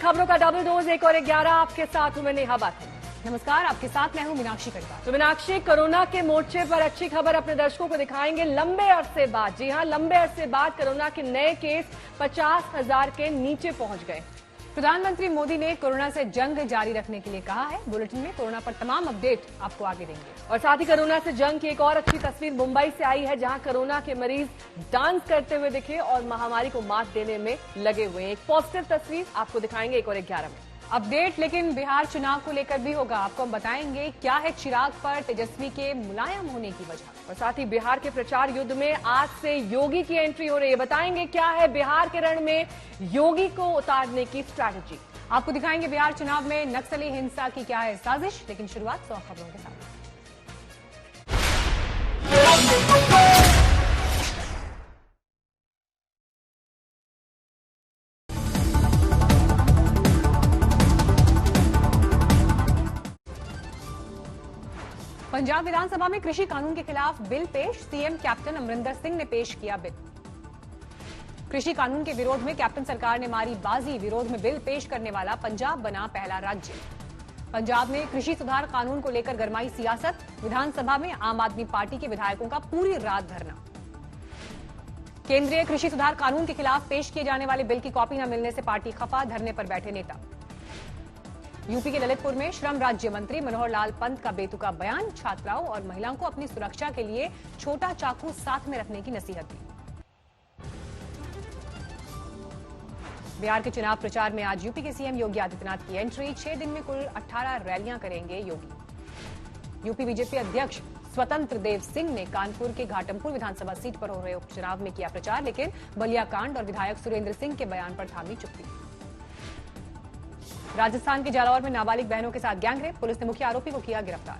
खबरों का double dose 1 और 11 आपके साथ हूं मैं नेहा बाथल। नमस्कार, आपके साथ मैं हूं मीनाक्षी कड़वा। तो मीनाक्षी, कोरोना के मोर्चे पर अच्छी खबर अपने दर्शकों को दिखाएंगे लंबे अरसे बाद। जी हां, लंबे अरसे बाद कोरोना के नए केस 50,000 के नीचे पहुंच गए। प्रधानमंत्री मोदी ने कोरोना से जंग जारी रखने के लिए कहा है। बुलेटिन में कोरोना पर तमाम अपडेट आपको आगे देंगे। और साथ ही कोरोना से जंग की एक और अच्छी तस्वीर मुंबई से आई है, जहां कोरोना के मरीज डांस करते हुए दिखे और महामारी को मात देने में लगे हुए हैं। एक पॉजिटिव तस्वीर आपको दिखाएंगे 1 और 11 में। अपडेट लेकिन बिहार चुनाव को लेकर भी होगा। आपको हम बताएंगे क्या है चिराग पर तेजस्वी के मुलायम होने की वजह। और साथ ही बिहार के प्रचार युद्ध में आज से योगी की एंट्री हो रही है। बताएंगे क्या है बिहार के रण में योगी को उतारने की स्ट्रैटेजी। आपको दिखाएंगे बिहार चुनाव में नक्सली हिंसा की क्या है साजिश। लेकिन शुरुआत 100 खबरों के साथ। पंजाब विधानसभा में कृषि कानून के खिलाफ बिल पेश। सीएम कैप्टन अमरिंदर सिंह ने पेश किया बिल। कृषि कानून के विरोध में कैप्टन सरकार ने मारी बाजी। विरोध में बिल पेश करने वाला पंजाब बना पहला राज्य। पंजाब में कृषि सुधार कानून को लेकर गरमाई सियासत। विधानसभा में आम आदमी पार्टी के विधायकों का पूरी रात धरना। केंद्रीय कृषि सुधार कानून के खिलाफ पेश किए जाने वाले बिल की कॉपी न मिलने से पार्टी खफा। धरने पर बैठे नेता। यूपी के ललितपुर में श्रम राज्य मंत्री मनोहर लाल पंत का बेतुका बयान। छात्राओं और महिलाओं को अपनी सुरक्षा के लिए छोटा चाकू साथ में रखने की नसीहत दी। बिहार के चुनाव प्रचार में आज यूपी के सीएम योगी आदित्यनाथ की एंट्री। 6 दिन में कुल 18 रैलियां करेंगे योगी। यूपी बीजेपी अध्यक्ष स्वतंत्र देव सिंह ने कानपुर के घाटमपुर विधानसभा सीट पर हो रहे उपचुनाव में किया प्रचार। लेकिन बलिया कांड और विधायक सुरेंद्र सिंह के बयान पर थामी चुप्पी। राजस्थान के जालौर में नाबालिग बहनों के साथ गैंगरेप। पुलिस ने मुख्य आरोपी को किया गिरफ्तार।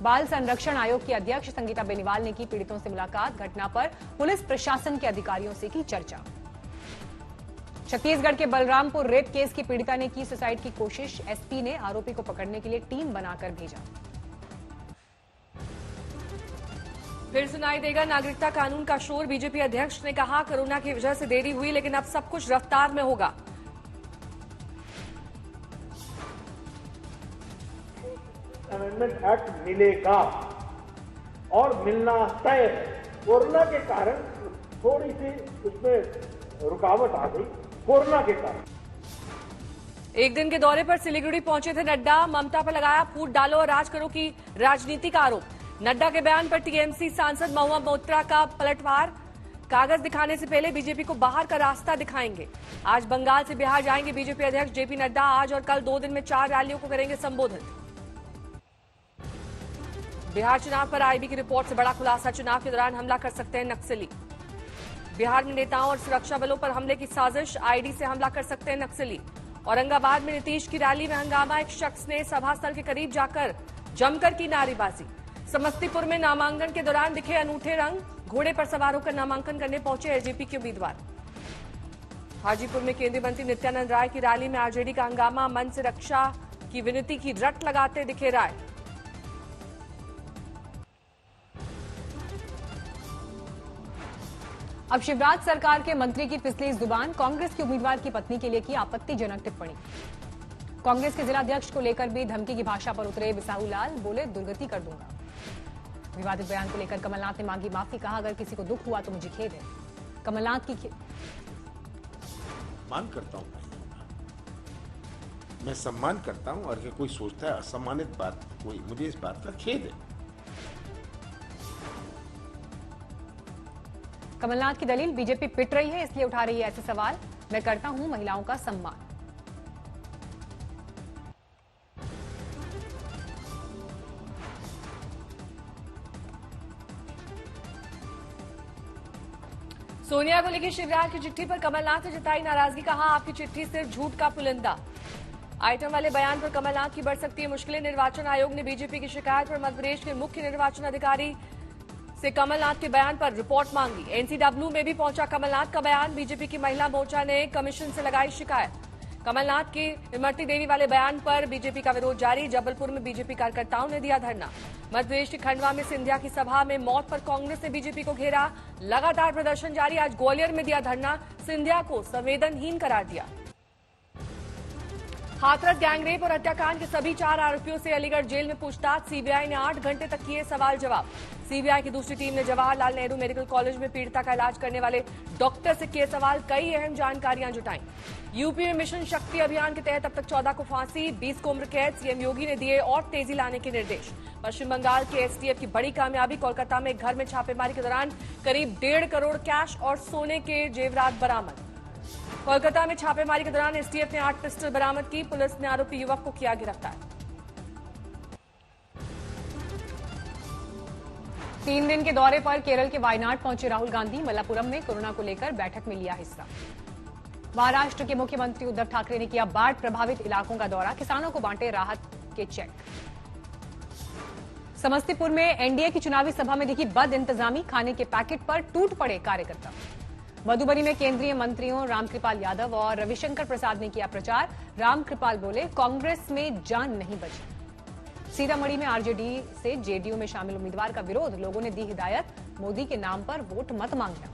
बाल संरक्षण आयोग की अध्यक्ष संगीता बेनीवाल ने की पीड़ितों से मुलाकात। घटना पर पुलिस प्रशासन के अधिकारियों से की चर्चा। छत्तीसगढ़ के बलरामपुर रेप केस की पीड़िता ने की सुसाइड की कोशिश। एसपी ने आरोपी को पकड़ने के लिए टीम बनाकर भेजा। फिर सुनाई देगा नागरिकता कानून का शोर। बीजेपी अध्यक्ष ने कहा कोरोना की वजह से देरी हुई, लेकिन अब सब कुछ रफ्तार में होगा। अमेंडमेंट एक्ट मिलेगा और मिलना तय है। कोरोना के कारण थोड़ी सी उसमें रुकावट आ गई, कोरोना के कारण। एक दिन के दौरे पर सिलीगुड़ी पहुंचे थे नड्डा। ममता पर लगाया फूट डालो और राज करो की राजनीति का आरोप। नड्डा के बयान पर टीएमसी सांसद महुआ मोइत्रा का पलटवार। कागज दिखाने से पहले बीजेपी को बाहर का रास्ता दिखाएंगे। आज बंगाल से बिहार जाएंगे बीजेपी अध्यक्ष जेपी नड्डा। आज और कल 2 दिन में 4 रैलियों को करेंगे संबोधित। बिहार चुनाव पर आईबी की रिपोर्ट से बड़ा खुलासा। चुनाव के दौरान हमला कर सकते हैं नक्सली। बिहार में नेताओं और सुरक्षा बलों पर हमले की साजिश। आईडी से हमला कर सकते हैं नक्सली। औरंगाबाद में नीतीश की रैली में हंगामा। एक शख्स ने सभा स्थल के करीब जाकर जमकर की नारेबाजी। समस्तीपुर में नामांकन के दौरान दिखे अनूठे रंग। घोड़े पर सवार होकर नामांकन करने पहुंचे एलजेपी के उम्मीदवार। हाजीपुर में केंद्रीय मंत्री नित्यानंद राय की रैली में आरजेडी का हंगामा। मन से रक्षा की विनती की रट लगाते दिखे राय। अब शिवराज सरकार के मंत्री की फिसली जुबान। कांग्रेस के उम्मीदवार की पत्नी के लिए की आपत्तिजनक टिप्पणी। कांग्रेस के जिलाध्यक्ष को लेकर भी धमकी की भाषा पर उतरे बिसाहू लाल। बोले दुर्गति कर दूंगा। विवादित बयान को लेकर कमलनाथ ने मांगी माफी। कहा अगर किसी को दुख हुआ तो मुझे खेद है। कमलनाथ की मान करता हूं, मैं सम्मान करता हूं और कोई सोचता है असम्मानित बात कोई, मुझे इस बात का खेद है। कमलनाथ की दलील बीजेपी पिट रही है इसलिए उठा रही है ऐसे सवाल। मैं करता हूं महिलाओं का सम्मान। सोनिया को लिखी शिवराज की चिट्ठी पर कमलनाथ ने जताई नाराजगी। कहा आपकी चिट्ठी सिर्फ झूठ का पुलिंदा। आइटम वाले बयान पर कमलनाथ की बढ़ सकती है मुश्किलें। निर्वाचन आयोग ने बीजेपी की शिकायत पर मध्य प्रदेश के मुख्य निर्वाचन अधिकारी से कमलनाथ के बयान पर रिपोर्ट मांगी। एनसीडब्ल्यू में भी पहुंचा कमलनाथ का बयान। बीजेपी की महिला मोर्चा ने कमीशन से लगाई शिकायत। कमलनाथ की इमरती देवी वाले बयान पर बीजेपी का विरोध जारी। जबलपुर में बीजेपी कार्यकर्ताओं ने दिया धरना। मध्य प्रदेश के खंडवा में सिंधिया की सभा में मौत पर कांग्रेस ने बीजेपी को घेरा। लगातार प्रदर्शन जारी। आज ग्वालियर में दिया धरना। सिंधिया को संवेदनहीन करार दिया। हाथरस गैंगरेप और हत्याकांड के सभी 4 आरोपियों से अलीगढ़ जेल में पूछताछ। सीबीआई ने 8 घंटे तक किए सवाल जवाब। सीबीआई की दूसरी टीम ने जवाहरलाल नेहरू मेडिकल कॉलेज में पीड़िता का इलाज करने वाले डॉक्टर से किए सवाल, कई अहम जानकारियां जुटाई। यूपी में मिशन शक्ति अभियान के तहत अब तक 14 को फांसी, 20 को उम्र कैद। सीएम योगी ने दिए और तेजी लाने के निर्देश। पश्चिम बंगाल के एसटीएफ की बड़ी कामयाबी, कोलकाता में एक घर में छापेमारी के दौरान करीब 1.5 करोड़ कैश और सोने के जेवरात बरामद। कोलकाता में छापेमारी के दौरान एसटीएफ ने 8 पिस्टल बरामद की। पुलिस ने आरोपी युवक को किया गिरफ्तार। 3 दिन के दौरे पर केरल के वायनाड पहुंचे राहुल गांधी। मल्लापुरम में कोरोना को लेकर बैठक में लिया हिस्सा। महाराष्ट्र के मुख्यमंत्री उद्धव ठाकरे ने किया बाढ़ प्रभावित इलाकों का दौरा। किसानों को बांटे राहत के चेक। समस्तीपुर में एनडीए की चुनावी सभा में दिखी बद इंतजामी, खाने के पैकेट पर टूट पड़े कार्यकर्ता। मधुबनी में केंद्रीय मंत्रियों रामकृपाल यादव और रविशंकर प्रसाद ने किया प्रचार। रामकृपाल बोले, कांग्रेस में जान नहीं बची। सीतामढ़ी में आरजेडी से जेडीयू में शामिल उम्मीदवार का विरोध, लोगों ने दी हिदायत, मोदी के नाम पर वोट मत मांगना।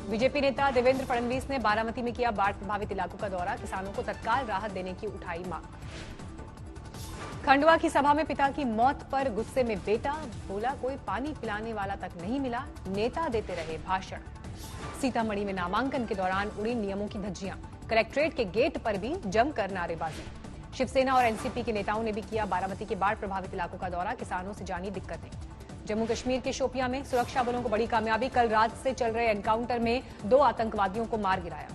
बीजेपी नेता देवेंद्र फडणवीस ने बारामती में किया बाढ़ प्रभावित इलाकों का दौरा। किसानों को तत्काल राहत देने की उठाई मांग। खंडवा की सभा में पिता की मौत पर गुस्से में बेटा, बोला कोई पानी पिलाने वाला तक नहीं मिला, नेता देते रहे भाषण। सीतामढ़ी में नामांकन के दौरान उड़ी नियमों की धज्जियां, कलेक्ट्रेट के गेट पर भी जमकर नारेबाजी। शिवसेना और एनसीपी के नेताओं ने भी किया बारामती के बाढ़ प्रभावित इलाकों का दौरा। किसानों से जानी दिक्कतें। जम्मू कश्मीर के शोपियां में सुरक्षा बलों को बड़ी कामयाबी, कल रात से चल रहे एनकाउंटर में 2 आतंकवादियों को मार गिराया।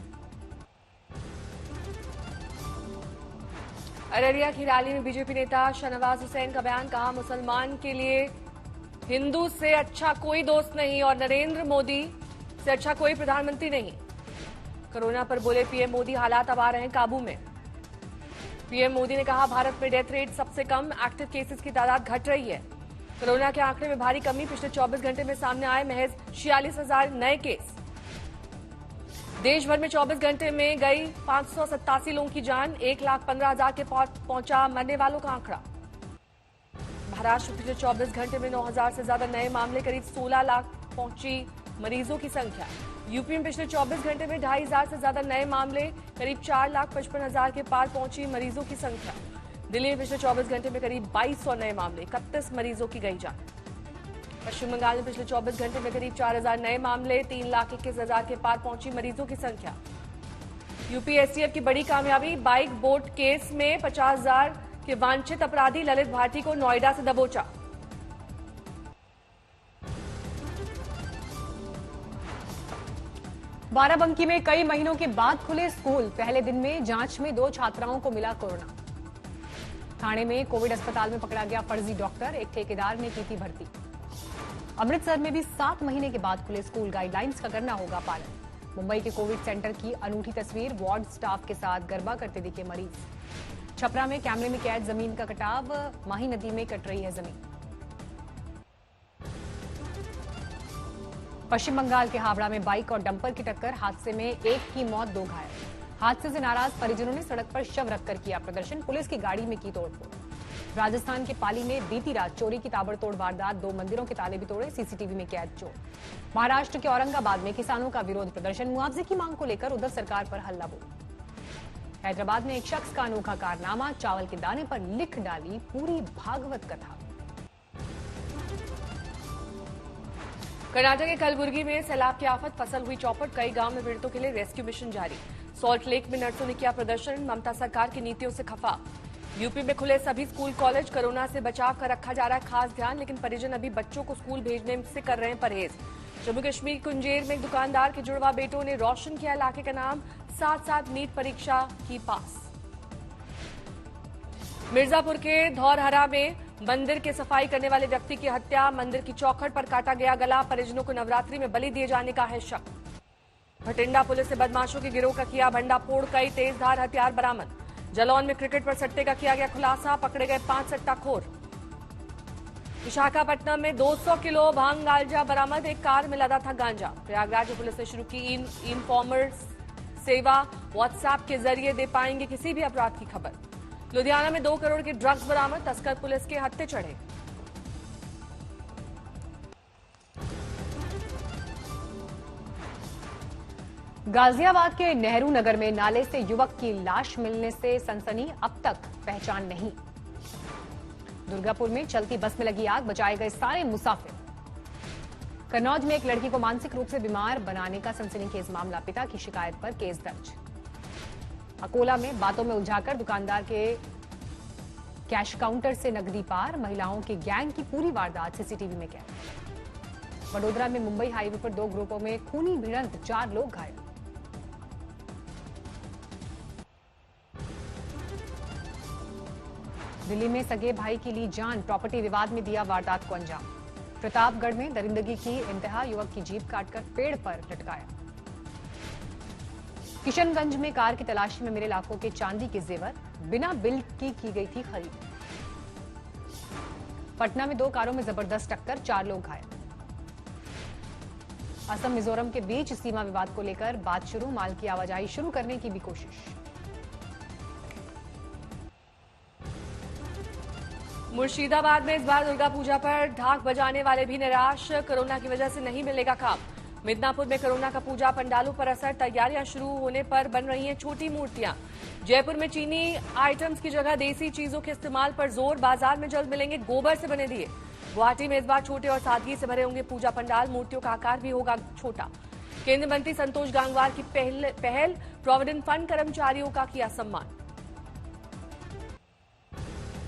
अररिया की रैली में बीजेपी नेता शाहनवाज हुसैन का बयान, कहा मुसलमान के लिए हिंदू से अच्छा कोई दोस्त नहीं और नरेंद्र मोदी से अच्छा कोई प्रधानमंत्री नहीं। कोरोना पर बोले पीएम मोदी, हालात अब आ रहे हैं काबू में। पीएम मोदी ने कहा भारत में डेथ रेट सबसे कम, एक्टिव केसेस की तादाद घट रही है। कोरोना के आंकड़े में भारी कमी, पिछले 24 घंटे में सामने आए महज 46,000 नए केस। देश भर में 24 घंटे में गई 587 लोगों की जान, 1,15,000 के पहुंचा मरने वालों का आंकड़ा। महाराष्ट्र में पिछले 24 घंटे में 9,000 से ज्यादा नए मामले, करीब 16 लाख पहुंची मरीजों की संख्या। यूपी में पिछले 24 घंटे में 2,500 से ज्यादा नए मामले, करीब 4,55,000 के पार पहुंची मरीजों की संख्या। दिल्ली में पिछले 24 घंटे में करीब 2,200 नए मामले, 31 मरीजों की गई जान। पश्चिम बंगाल में पिछले 24 घंटे में करीब 4,000 नए मामले, 3,21,000 के पार पहुंची मरीजों की संख्या। यूपी एसटीएफ की बड़ी कामयाबी, बाइक बोट केस में 50,000 के वांछित अपराधी ललित भारती को नोएडा से दबोचा। बाराबंकी में कई महीनों के बाद खुले स्कूल, पहले दिन में जांच में 2 छात्राओं को मिला कोरोना। ठाणे में कोविड अस्पताल में पकड़ा गया फर्जी डॉक्टर, एक ठेकेदार ने की थी भर्ती। अमृतसर में भी 7 महीने के बाद खुले स्कूल, गाइडलाइंस का करना होगा पालन। मुंबई के कोविड सेंटर की अनूठी तस्वीर, वार्ड स्टाफ के साथ गरबा करते दिखे मरीज। छपरा में कैमरे में कैद जमीन का कटाव, माही नदी में कट रही है जमीन। पश्चिम बंगाल के हावड़ा में बाइक और डंपर की टक्कर, हादसे में एक की मौत, 2 घायल। हादसे से नाराज परिजनों ने सड़क पर शव रखकर किया प्रदर्शन, पुलिस की गाड़ी में की तोड़फोड़। राजस्थान के पाली में बीती रात चोरी की ताबड़तोड़ वारदात, 2 मंदिरों के ताले भी तोड़े, सीसीटीवी में कैद चोर। महाराष्ट्र के औरंगाबाद में किसानों का विरोध प्रदर्शन, मुआवजे की मांग को लेकर उद्धव सरकार पर हल्ला बोल। हैदराबाद में एक शख्स का अनोखा कारनामा, चावल के दाने पर लिख डाली पूरी भागवत कथा। कर्नाटक के कलबुर्गी में सैलाब की आफत, फसल हुई चौपट, कई गांव में पीड़ितों के लिए रेस्क्यू मिशन जारी। सॉल्ट लेक में नर्सों ने किया प्रदर्शन, ममता सरकार की नीतियों से खफा। यूपी में खुले सभी स्कूल कॉलेज, कोरोना से बचाव का रखा जा रहा है खास ध्यान, लेकिन परिजन अभी बच्चों को स्कूल भेजने से कर रहे हैं परहेज। जम्मू कश्मीर कुंजेर में एक दुकानदार के जुड़वा बेटों ने रोशन किया इलाके का नाम, साथ नीट परीक्षा की पास। मिर्जापुर के धौरहरा में मंदिर की सफाई करने वाले व्यक्ति की हत्या, मंदिर की चौखट पर काटा गया गला, परिजनों को नवरात्रि में बलि दिए जाने का है शक। भटिंडा पुलिस ने बदमाशों के गिरोह का किया भंडाफोड़, कई तेजधार हथियार बरामद। जालौन में क्रिकेट पर सट्टे का किया गया खुलासा, पकड़े गए 5 सट्टाखोर। विशाखापट्टनम में 200 किलो भांग गांजा बरामद, एक कार में लदा था गांजा। प्रयागराज पुलिस ने शुरू की इनफॉर्मर्स सेवा, व्हाट्सएप के जरिए दे पाएंगे किसी भी अपराध की खबर। लुधियाना में 2 करोड़ के ड्रग्स बरामद, तस्कर पुलिस के हत्थे चढ़े। गाजियाबाद के नेहरू नगर में नाले से युवक की लाश मिलने से सनसनी, अब तक पहचान नहीं। दुर्गापुर में चलती बस में लगी आग, बचाए गए सारे मुसाफिर। कन्नौज में एक लड़की को मानसिक रूप से बीमार बनाने का सनसनीखेज मामला, पिता की शिकायत पर केस दर्ज। अकोला में बातों में उलझाकर दुकानदार के कैश काउंटर से नकदी पार, महिलाओं के गैंग की पूरी वारदात सीसीटीवी में कैद। वडोदरा में मुंबई हाईवे पर 2 ग्रुपों में खूनी भिड़ंत, 4 लोग घायल। दिल्ली में सगे भाई की ली जान, प्रॉपर्टी विवाद में दिया वारदात को अंजाम। प्रतापगढ़ में दरिंदगी की इंतहा, युवक की जीभ काटकर पेड़ पर लटकाया। किशनगंज में कार की तलाशी में मिले लाखों के चांदी के जेवर, बिना बिल की गई थी खरीद। पटना में 2 कारों में जबरदस्त टक्कर, 4 लोग घायल। असम मिजोरम के बीच सीमा विवाद को लेकर बात शुरू, माल की आवाजाही शुरू करने की भी कोशिश। मुर्शिदाबाद में इस बार दुर्गा पूजा पर ढाक बजाने वाले भी निराश, कोरोना की वजह से नहीं मिलेगा काम। मिदनापुर में कोरोना का पूजा पंडालों पर असर, तैयारियां शुरू होने पर बन रही हैं छोटी मूर्तियां। जयपुर में चीनी आइटम्स की जगह देसी चीजों के इस्तेमाल पर जोर, बाजार में जल्द मिलेंगे गोबर से बने दिए। गुवाहाटी में इस बार छोटे और सादगी से भरे होंगे पूजा पंडाल, मूर्तियों का आकार भी होगा छोटा। केंद्रीय मंत्री संतोष गंगवार की पहल, प्रोविडेंट फंड कर्मचारियों का किया सम्मान।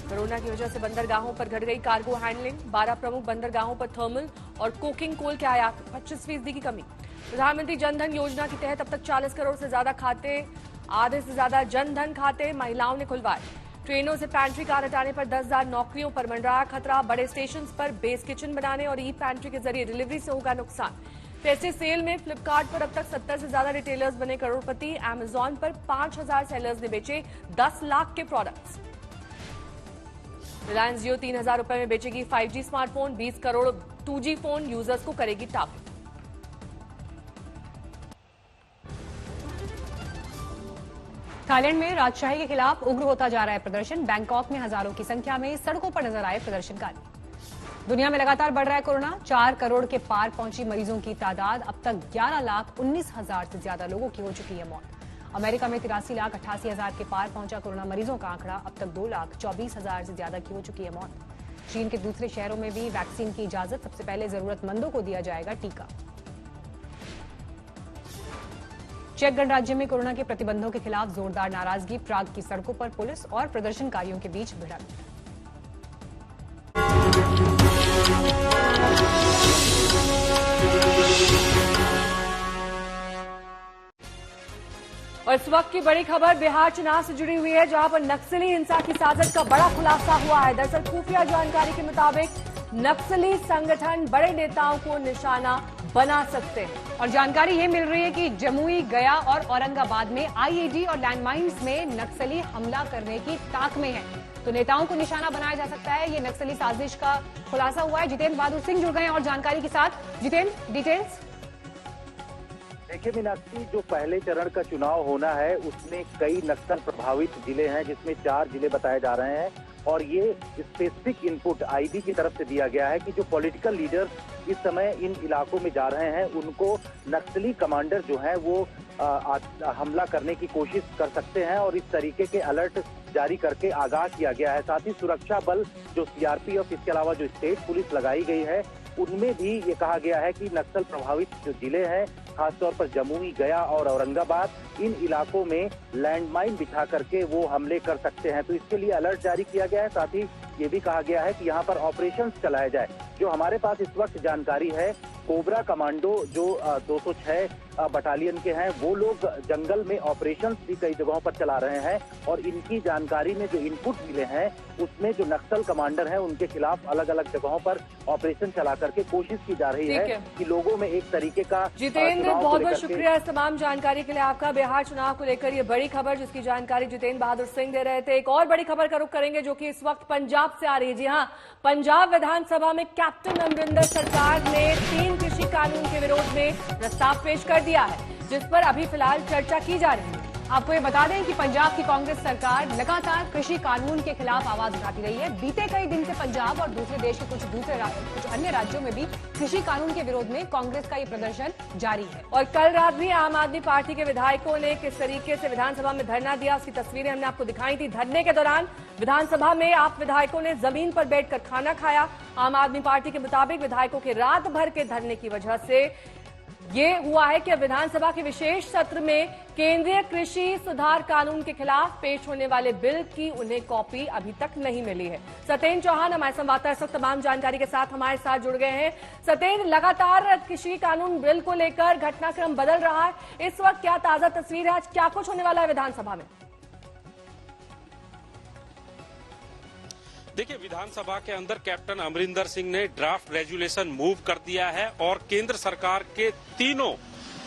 कोरोना की वजह से बंदरगाहों पर घट गई कार्गो हैंडलिंग, 12 प्रमुख बंदरगाहों पर थर्मल और कोकिंग कोल के आयात, 25% की कमी। प्रधानमंत्री जनधन योजना के तहत अब तक 40 करोड़ से ज्यादा खाते, आधे से ज्यादा जनधन खाते महिलाओं ने खुलवाए। ट्रेनों से पैंट्री कार हटाने पर 10,000 नौकरियों पर मंडराया खतरा, बड़े स्टेशन पर बेस किचन बनाने और ई पैंट्री के जरिए डिलीवरी से होगा नुकसान। फेस्टिव सेल में फ्लिपकार्ट पर अब तक 70 से ज्यादा रिटेलर्स बने करोड़पति, अमेजॉन पर 5,000 सेलर्स ने बेचे 10 लाख के प्रोडक्ट्स। रिलायंस जियो 3,000 रुपए में बेचेगी 5G smartphone, 20 crore 2G phone users को करेगी टारगेट। थाईलैंड में राजशाही के खिलाफ उग्र होता जा रहा है प्रदर्शन, बैंकॉक में हजारों की संख्या में सड़कों पर नजर आए प्रदर्शनकारी। दुनिया में लगातार बढ़ रहा है कोरोना, 4 करोड़ के पार पहुंची मरीजों की तादाद, अब तक 11,19,000 से ज्यादा लोगों की हो चुकी है मौत। अमेरिका में 83,88,000 के पार पहुंचा कोरोना मरीजों का आंकड़ा, अब तक 2,24,000 से ज्यादा की हो चुकी है मौत। चीन के दूसरे शहरों में भी वैक्सीन की इजाजत, सबसे पहले जरूरतमंदों को दिया जाएगा टीका। चेक गणराज्य में कोरोना के प्रतिबंधों के खिलाफ जोरदार नाराजगी, प्राग की सड़कों पर पुलिस और प्रदर्शनकारियों के बीच भिड़ंत। और इस वक्त की बड़ी खबर बिहार चुनाव से जुड़ी हुई है, जहां पर नक्सली हिंसा की साजिश का बड़ा खुलासा हुआ है। दरअसल खुफिया जानकारी के मुताबिक नक्सली संगठन बड़े नेताओं को निशाना बना सकते हैं और जानकारी ये मिल रही है कि जमुई, गया और औरंगाबाद में आईईडी और लैंडमाइंस में नक्सली हमला करने की ताक में है, तो नेताओं को निशाना बनाया जा सकता है। ये नक्सली साजिश का खुलासा हुआ है। जितेंद्र बहादुर सिंह जुड़ गए हैं और जानकारी के साथ। जितेंद्र, डिटेल्स। देखिए मीनाक्षी, जो पहले चरण का चुनाव होना है उसमें कई नक्सल प्रभावित जिले हैं, जिसमें 4 जिले बताए जा रहे हैं और ये स्पेसिफिक इनपुट आईबी की तरफ से दिया गया है कि जो पॉलिटिकल लीडर्स इस समय इन इलाकों में जा रहे हैं उनको नक्सली कमांडर जो हैं वो हमला करने की कोशिश कर सकते हैं और इस तरीके के अलर्ट जारी करके आगाह किया गया है। साथ ही सुरक्षा बल जो सीआरपीएफ, इसके अलावा जो स्टेट पुलिस लगाई गई है उनमें भी ये कहा गया है कि नक्सल प्रभावित जो जिले हैं, खासतौर पर जमुई, गया और औरंगाबाद, इन इलाकों में लैंडमाइन बिछा करके वो हमले कर सकते हैं, तो इसके लिए अलर्ट जारी किया गया है। साथ ही ये भी कहा गया है कि यहाँ पर ऑपरेशंस चलाए जाए। जो हमारे पास इस वक्त जानकारी है, कोबरा कमांडो जो 206 बटालियन के हैं वो लोग जंगल में ऑपरेशंस भी कई जगहों पर चला रहे हैं और इनकी जानकारी में जो इनपुट मिले हैं उसमें जो नक्सल कमांडर हैं उनके खिलाफ अलग अलग जगहों पर ऑपरेशन चला करके कोशिश की जा रही है कि लोगों में एक तरीके का। जितेंद्र, बहुत बहुत शुक्रिया इस तमाम जानकारी के लिए आपका। बिहार चुनाव को लेकर ये बड़ी खबर जिसकी जानकारी जितेंद्र बहादुर सिंह दे रहे थे। एक और बड़ी खबर का रुख करेंगे जो कि इस वक्त पंजाब से आ रही है। जी हाँ, पंजाब विधानसभा में कैप्टन अमरिंदर सरकार ने 3 कृषि कानून के विरोध में प्रस्ताव पेश कर दिया है, जिस पर अभी फिलहाल चर्चा की जा रही है। आपको ये बता दें कि पंजाब की कांग्रेस सरकार लगातार कृषि कानून के खिलाफ आवाज उठाती रही है। बीते कई दिन से पंजाब और दूसरे देश के कुछ अन्य राज्यों में भी कृषि कानून के विरोध में कांग्रेस का ये प्रदर्शन जारी है। और कल रात भी आम आदमी पार्टी के विधायकों ने किस तरीके से विधानसभा में धरना दिया, उसकी तस्वीरें हमने आपको दिखाई थी। धरने के दौरान विधानसभा में आप विधायकों ने जमीन पर बैठकर खाना खाया। आम आदमी पार्टी के मुताबिक विधायकों के रात भर के धरने की वजह से ये हुआ है कि विधानसभा के विशेष सत्र में केंद्रीय कृषि सुधार कानून के खिलाफ पेश होने वाले बिल की उन्हें कॉपी अभी तक नहीं मिली है। सत्येंद्र चौहान हमारे संवाददाता इस वक्त तमाम जानकारी के साथ हमारे साथ जुड़ गए हैं। सत्येंद्र, लगातार कृषि कानून बिल को लेकर घटनाक्रम बदल रहा है, इस वक्त क्या ताजा तस्वीर है, आज क्या कुछ होने वाला है विधानसभा में? देखिए, विधानसभा के अंदर कैप्टन अमरिंदर सिंह ने ड्राफ्ट रेजुलेशन मूव कर दिया है और केंद्र सरकार के तीनों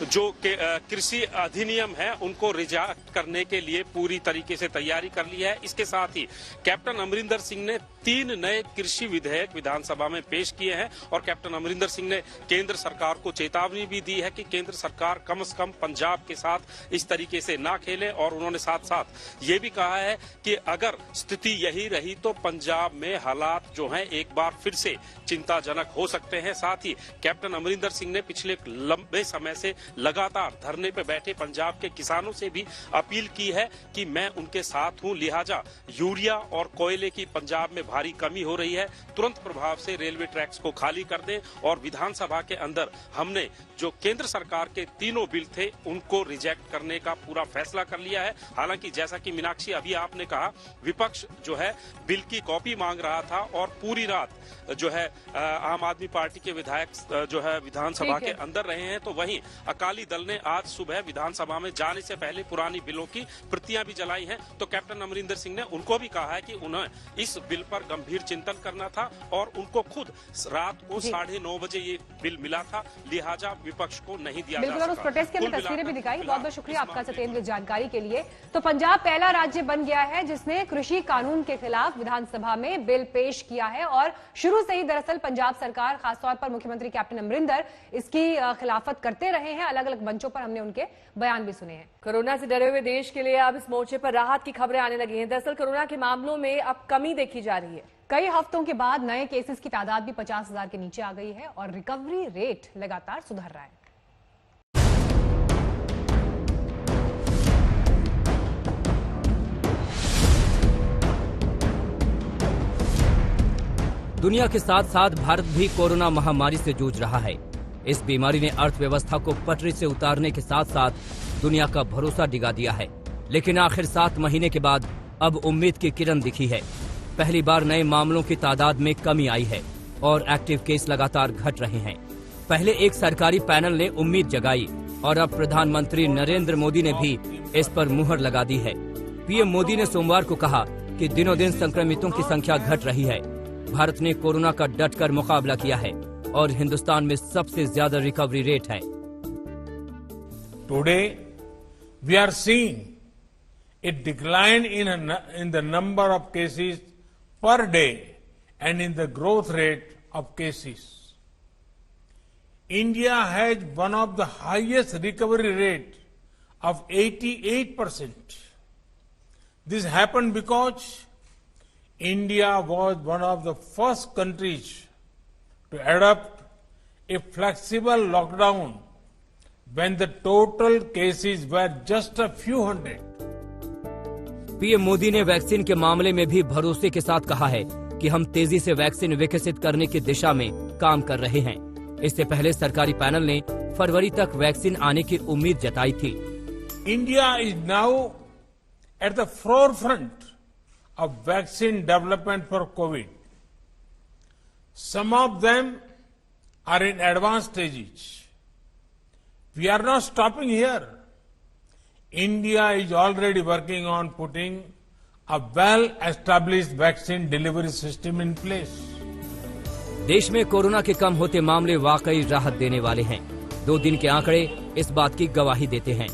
जो कृषि अधिनियम है उनको रिजेक्ट करने के लिए पूरी तरीके से तैयारी कर ली है। इसके साथ ही कैप्टन अमरिंदर सिंह ने 3 नए कृषि विधेयक विधानसभा में पेश किए हैं और कैप्टन अमरिंदर सिंह ने केंद्र सरकार को चेतावनी भी दी है कि केंद्र सरकार कम से कम पंजाब के साथ इस तरीके से ना खेले। और उन्होंने साथ साथ ये भी कहा है कि अगर स्थिति यही रही तो पंजाब में हालात जो हैं एक बार फिर से चिंताजनक हो सकते हैं। साथ ही कैप्टन अमरिंदर सिंह ने पिछले लंबे समय से लगातार धरने पे बैठे पंजाब के किसानों से भी अपील की है कि मैं उनके साथ हूं, लिहाजा यूरिया और कोयले की पंजाब में भारी कमी हो रही है, तुरंत प्रभाव से रेलवे ट्रैक्स को खाली कर दें। और विधानसभा के अंदर हमने जो केंद्र सरकार के तीनों बिल थे उनको रिजेक्ट करने का पूरा फैसला कर लिया है। हालांकि जैसा कि मीनाक्षी अभी आपने कहा, विपक्ष जो है बिल की कॉपी मांग रहा था और पूरी रात जो है आम आदमी पार्टी के विधायक जो है विधानसभा के अंदर रहे हैं। तो वहीं अकाली दल ने आज सुबह विधानसभा में जाने से पहले पुरानी बिलों की प्रतियां भी जलाई हैं। तो कैप्टन अमरिंदर सिंह ने उनको भी कहा है कि उन्हें इस बिल पर गंभीर चिंतन करना था और उनको खुद रात को 9:30 बजे ये बिल मिला था, लिहाजा विपक्ष को नहीं दिया जा सका। उस प्रोटेस्ट के लिए तस्वीरें भी दिखाई। बहुत बहुत शुक्रिया आपका सत्येंद्र जानकारी के लिए। तो पंजाब पहला राज्य बन गया है जिसने कृषि कानून के खिलाफ विधानसभा में बिल पेश किया है और शुरू से ही दरअसल पंजाब सरकार, खासतौर पर मुख्यमंत्री कैप्टन अमरिंदर, इसकी खिलाफत करते रहे हैं। अलग अलग मंचों पर हमने उनके बयान भी सुने हैं। कोरोना से डरे हुए देश के लिए अब इस मोर्चे पर राहत की खबरें आने लगी हैं। दरअसल कोरोना के मामलों में अब कमी देखी जा रही है। कई हफ्तों के बाद नए केसेस की तादाद भी 50,000 के नीचे आ गई है और रिकवरी रेट लगातार सुधर रहा है। दुनिया के साथ साथ भारत भी कोरोना महामारी से जूझ रहा है। इस बीमारी ने अर्थव्यवस्था को पटरी से उतारने के साथ साथ दुनिया का भरोसा डिगा दिया है। लेकिन आखिर 7 महीने के बाद अब उम्मीद की किरण दिखी है। पहली बार नए मामलों की तादाद में कमी आई है और एक्टिव केस लगातार घट रहे हैं। पहले एक सरकारी पैनल ने उम्मीद जगाई और अब प्रधानमंत्री नरेंद्र मोदी ने भी इस पर मुहर लगा दी है। पीएम मोदी ने सोमवार को कहा कि दिनों दिन संक्रमितों की संख्या घट रही है। भारत ने कोरोना का डटकर मुकाबला किया है और हिंदुस्तान में सबसे ज्यादा रिकवरी रेट है। Today we are seeing a decline in the number of cases per day and in the growth rate of cases. India has one of the highest recovery rate of 88%. This happened because India was one of the first countries to adopt a flexible lockdown when the total cases were just a few hundred. PM Modi ने vaccine के मामले में भी भरोसे के साथ कहा है कि हम तेजी से वैक्सीन विकसित करने की दिशा में काम कर रहे हैं। इससे पहले सरकारी पैनल ने फरवरी तक वैक्सीन आने की उम्मीद जताई थी। India is now at the forefront of vaccine development for COVID. Some of them are in advance stages. We are not stopping here. India is already working on putting a well-established vaccine delivery system in place. देश में corona के कम होते मामले वाकई राहत देने वाले हैं। 2 दिन के आंकड़े इस बात की गवाही देते हैं।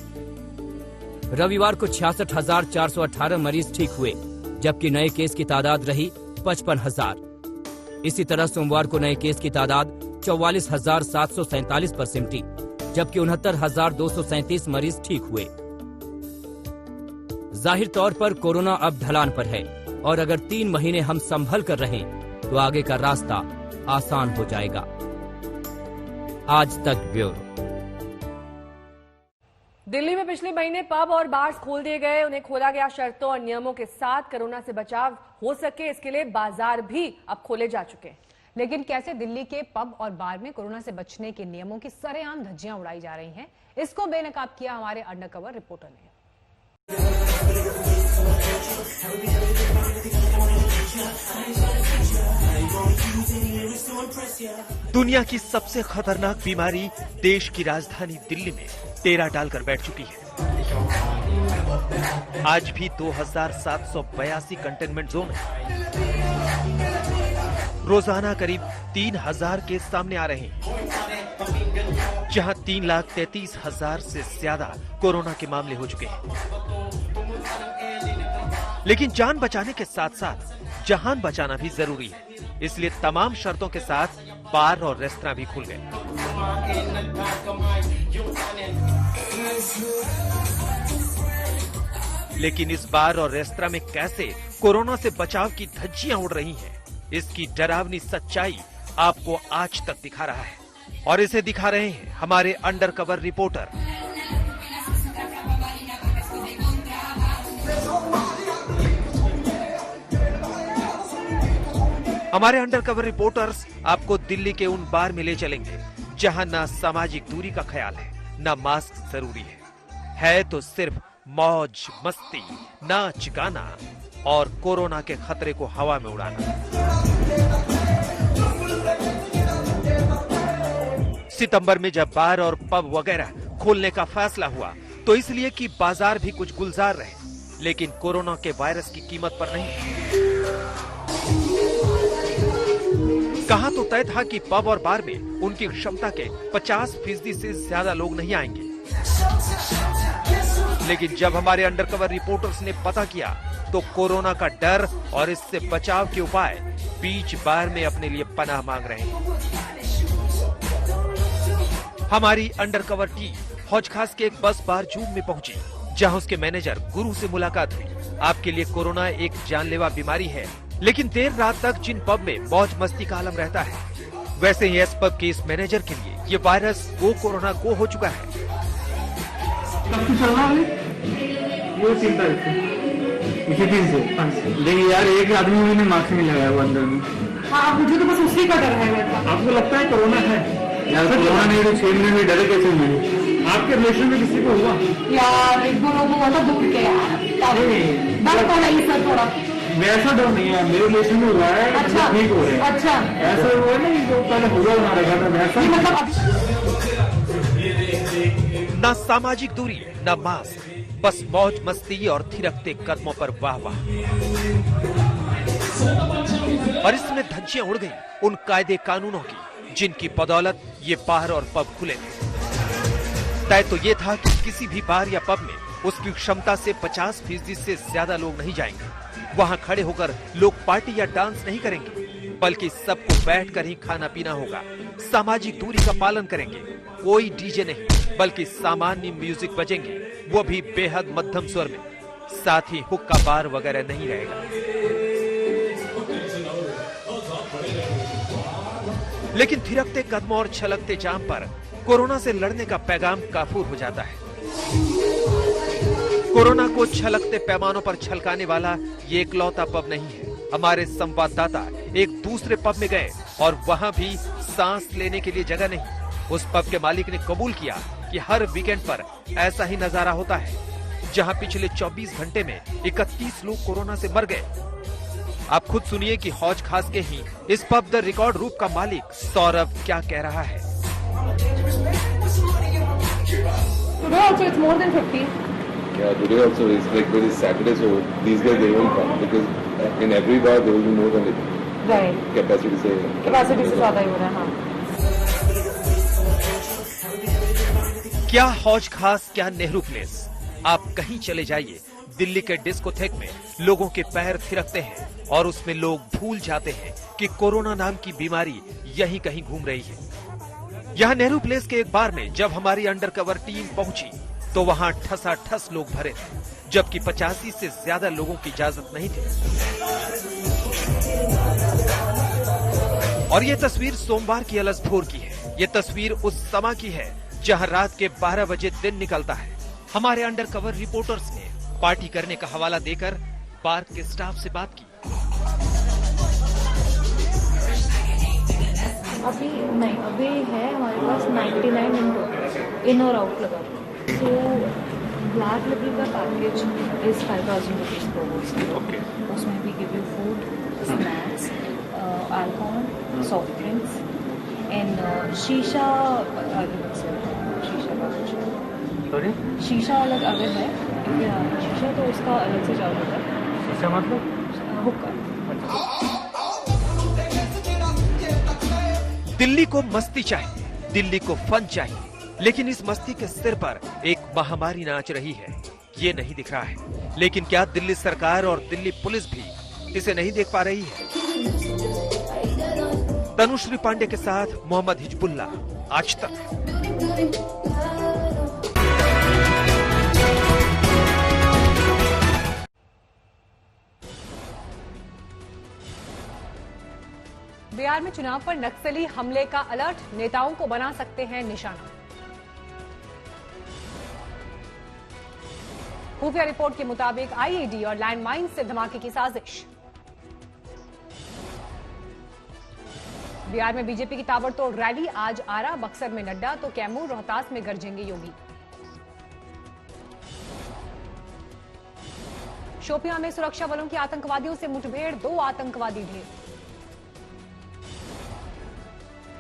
रविवार को 66,418 मरीज ठीक हुए, जबकि नए केस की तादाद रही 55,000। इसी तरह सोमवार को नए केस की तादाद 44,747 पर सिमटी, जबकि 69,237 मरीज ठीक हुए। जाहिर तौर पर कोरोना अब ढलान पर है और अगर 3 महीने हम संभल कर रहें तो आगे का रास्ता आसान हो जाएगा। आज तक ब्यूरो। दिल्ली में पिछले महीने पब और बार्स खोल दिए गए। उन्हें खोला गया शर्तों और नियमों के साथ। कोरोना से बचाव हो सके इसके लिए बाजार भी अब खोले जा चुके हैं। लेकिन कैसे दिल्ली के पब और बार में कोरोना से बचने के नियमों की सरेआम धज्जियां उड़ाई जा रही हैं, इसको बेनकाब किया हमारे अंडरकवर रिपोर्टर ने। दुनिया की सबसे खतरनाक बीमारी देश की राजधानी दिल्ली में डेरा डालकर बैठ चुकी है। आज भी 2782 कंटेनमेंट जोन है। रोजाना करीब 3000 केस सामने आ रहे हैं, जहां 3,33,000 से ज्यादा कोरोना के मामले हो चुके हैं। लेकिन जान बचाने के साथ साथ जहान बचाना भी जरूरी है, इसलिए तमाम शर्तों के साथ बार और रेस्तरां भी खुल गए। लेकिन इस बार और रेस्तरां में कैसे कोरोना से बचाव की धज्जियां उड़ रही हैं, इसकी डरावनी सच्चाई आपको आज तक दिखा रहा है और इसे दिखा रहे हैं हमारे अंडरकवर रिपोर्टर। हमारे अंडरकवर रिपोर्टर्स आपको दिल्ली के उन बार में ले चलेंगे जहां ना सामाजिक दूरी का ख्याल है, ना मास्क जरूरी है तो सिर्फ मौज मस्ती, नाच गाना और कोरोना के खतरे को हवा में उड़ाना। सितंबर में जब बार और पब वगैरह खोलने का फैसला हुआ तो इसलिए कि बाजार भी कुछ गुलजार रहे, लेकिन कोरोना के वायरस की कीमत पर नहीं। कहा तो तय था कि पब और बार में उनकी क्षमता के 50% से ज्यादा लोग नहीं आएंगे, लेकिन जब हमारे अंडरकवर रिपोर्टर्स ने पता किया तो कोरोना का डर और इससे बचाव के उपाय बीच बार में अपने लिए पनाह मांग रहे हैं। हमारी अंडरकवर टीम हौज खास के एक बस बार जूम में पहुंची, जहां उसके मैनेजर गुरु से मुलाकात हुई। आपके लिए कोरोना एक जानलेवा बीमारी है, लेकिन देर रात तक जिन पब में मौज मस्ती का आलम रहता है, वैसे ही इस पब के इस मैनेजर के लिए ये वायरस वो कोरोना को हो चुका है। वो चिंता इसी दिन से देखिए यार, एक आदमी भी ने मास्क नहीं लगाया हुआ अंदर में। हाँ, मुझे तो बस उसी का डर है। आपको लगता है कोरोना है? यार कोरोना नहीं तो छेड़ने में डरे कैसे नहीं? आपके रिलेशन में किसी को हुआ? यार एक दो लोगों को दूर के डर तो नहीं सर, थोड़ा वैसा डर नहीं है। मेरे रिलेशन में हुआ है। अच्छा, ठीक हो रहे हैं। अच्छा, ऐसा हुआ नहीं जो पहले हुआ बना रखा था वैसा मतलब। ना सामाजिक दूरी, ना मास्क, बस मौज मस्ती और थिरकते कदमों पर वाह वाह। और इसमें धज्जियां उड़ गई उन कायदे कानूनों की जिनकी बदौलत ये बार और पब खुले थे। तय तो ये था कि किसी भी बार या पब में उसकी क्षमता से 50% से ज्यादा लोग नहीं जाएंगे। वहां खड़े होकर लोग पार्टी या डांस नहीं करेंगे, बल्कि सबको बैठकर ही खाना पीना होगा। सामाजिक दूरी का पालन करेंगे। कोई डीजे नहीं, बल्कि सामान्य म्यूजिक बजेंगे, वो भी बेहद मध्यम स्वर में। साथ ही हुक्का बार वगैरह नहीं रहेगा। लेकिन थिरकते कदमों और छलकते जाम पर कोरोना से लड़ने का पैगाम काफूर हो जाता है। कोरोना को छलकते पैमानों पर छलकाने वाला ये इकलौता पब नहीं है। हमारे संवाददाता एक दूसरे पब में गए और वहां भी सांस लेने के लिए जगह नहीं। उस पब के मालिक ने कबूल किया कि हर वीकेंड पर ऐसा ही नजारा होता है, जहां पिछले 24 घंटे में 31 लोग कोरोना से मर गए। आप खुद सुनिए कि हौज खास के ही इस पब द रिकॉर्ड रूप का मालिक सौरभ क्या कह रहा है। Today also it's more than 50. Yeah, today also is like when it's Saturday, so these days they won't come because in every bar there will be more than it. Right. Capacity से ज्यादा ही हो रहा है। हाँ। क्या हौज खास, क्या Nehru place, आप कहीं चले जाइए, दिल्ली के डिस्कोथेक में लोगों के पैर थिरकते हैं और उसमें लोग भूल जाते हैं कि कोरोना नाम की बीमारी यहीं कहीं घूम रही है। यहाँ नेहरू प्लेस के एक बार में जब हमारी अंडरकवर टीम पहुंची तो वहां ठसाठस लोग भरे थे। जबकि 85 से ज्यादा लोगों की इजाजत नहीं थी। और ये तस्वीर सोमवार की अलसभोर की है। ये तस्वीर उस समय की है जहां रात के 12 बजे दिन निकलता है। हमारे अंडरकवर रिपोर्टर्स ने पार्टी करने का हवाला देकर पार्क के स्टाफ से बात की। अभी है हमारे पास 99 मिनट इन और आउट लगा। तो ब्लैक लेवल का package is 5,000 rupees per person. उसमें भी give you food, snacks, alcohol, soft drinks and शीशा शीशा अलग अगर है शीशा तो उसका अलग से चार्ज होता है। शीशा मतलब हुक्का। दिल्ली को मस्ती चाहिए, दिल्ली को फन चाहिए, लेकिन इस मस्ती के सिर पर एक महामारी नाच रही है। ये नहीं दिख रहा है, लेकिन क्या दिल्ली सरकार और दिल्ली पुलिस भी इसे नहीं देख पा रही है? तनुश्री पांडे के साथ मोहम्मद हिजबुल्ला, आज तक। बिहार में चुनाव पर नक्सली हमले का अलर्ट, नेताओं को बना सकते हैं निशाना। खुफिया रिपोर्ट के मुताबिक आईईडी और लैंडमाइन से धमाके की साजिश। बिहार में बीजेपी की ताबड़तोड़ रैली, आज आरा बक्सर में नड्डा तो कैमूर रोहतास में गरजेंगे योगी। शोपियां में सुरक्षा बलों की आतंकवादियों से मुठभेड़, 2 आतंकवादी ढेर।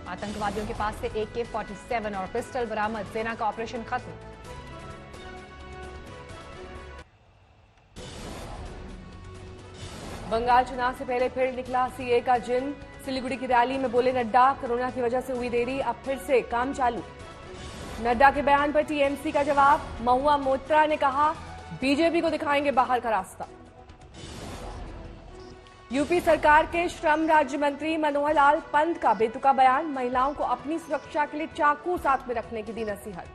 आतंकवादियों के पास से AK-47 और पिस्टल बरामद, सेना का ऑपरेशन खत्म। बंगाल चुनाव से पहले फिर निकला सीए का जिन, सिलीगुड़ी की रैली में बोले नड्डा, कोरोना की वजह से हुई देरी, अब फिर से काम चालू। नड्डा के बयान पर टीएमसी का जवाब, महुआ मोत्रा ने कहा बीजेपी को दिखाएंगे बाहर का रास्ता। यूपी सरकार के श्रम राज्य मंत्री मनोहर लाल पंत का बेतुका बयान, महिलाओं को अपनी सुरक्षा के लिए चाकू साथ में रखने की दी नसीहत।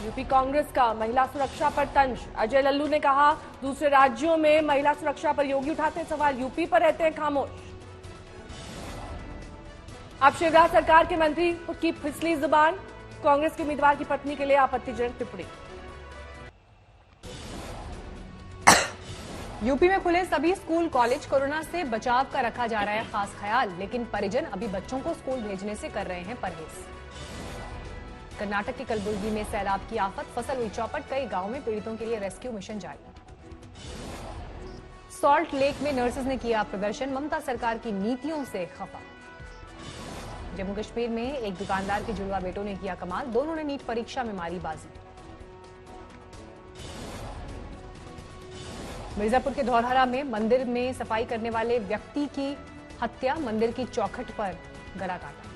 यूपी कांग्रेस का महिला सुरक्षा पर तंज, अजय लल्लू ने कहा दूसरे राज्यों में महिला सुरक्षा पर योगी उठाते हैं सवाल, यूपी पर रहते हैं खामोश। अब शिवराज सरकार के मंत्री की फिसली जुबान, कांग्रेस के उम्मीदवार की पत्नी के लिए आपत्तिजनक टिप्पणी। यूपी में खुले सभी स्कूल कॉलेज, कोरोना से बचाव का रखा जा रहा है खास ख्याल, लेकिन परिजन अभी बच्चों को स्कूल भेजने से कर रहे हैं परहेज। कर्नाटक की कलबुर्गी में सैलाब की आफत, फसल हुई चौपट, कई गांवों में पीड़ितों के लिए रेस्क्यू मिशन जारी। सॉल्ट लेक में नर्सेज ने किया प्रदर्शन, ममता सरकार की नीतियों से खफा। जम्मू कश्मीर में एक दुकानदार के जुड़वा बेटों ने किया कमाल, दोनों ने नीट परीक्षा में मारी बाजी। मिर्जापुर के धौरहरा में मंदिर में सफाई करने वाले व्यक्ति की हत्या, मंदिर की चौखट पर गला काटा।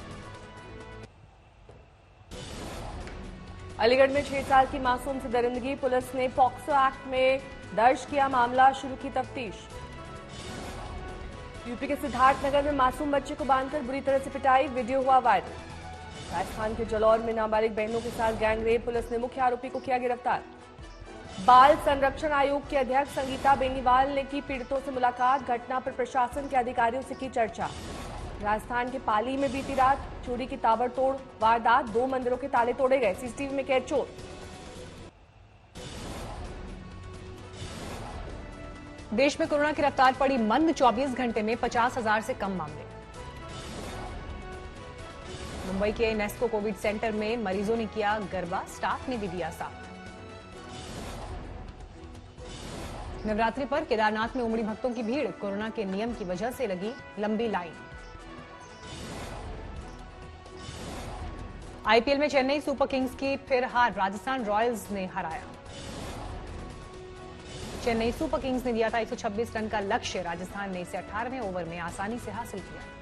अलीगढ़ में 6 साल की मासूम से दरिंदगी, पुलिस ने पॉक्सो एक्ट में दर्ज किया मामला, शुरू की तफ्तीश। यूपी के सिद्धार्थनगर में मासूम बच्चे को बांधकर बुरी तरह से पिटाई, वीडियो हुआ वायरल। राजस्थान के जालौर में नाबालिग बहनों के साथ गैंगरेप, पुलिस ने मुख्य आरोपी को किया गिरफ्तार। बाल संरक्षण आयोग के अध्यक्ष संगीता बेनीवाल ने की पीड़ितों से मुलाकात, घटना पर प्रशासन के अधिकारियों से की चर्चा। राजस्थान के पाली में बीती रात चोरी की ताबड़तोड़ वारदात, 2 मंदिरों के ताले तोड़े गए, सीसीटीवी में कैद चोर। देश में कोरोना की रफ्तार पड़ी मंद, 24 घंटे में 50,000 से कम मामले। मुंबई के नेस्को कोविड सेंटर में मरीजों ने किया गरबा, स्टाफ ने भी दिया साथ। नवरात्रि पर केदारनाथ में उमड़ी भक्तों की भीड़, कोरोना के नियम की वजह से लगी लंबी लाइन। आईपीएल में चेन्नई सुपर किंग्स की फिर हार, राजस्थान रॉयल्स ने हराया। चेन्नई सुपर किंग्स ने दिया था 126 रन का लक्ष्य, राजस्थान ने इसे 18वें ओवर में आसानी से हासिल किया।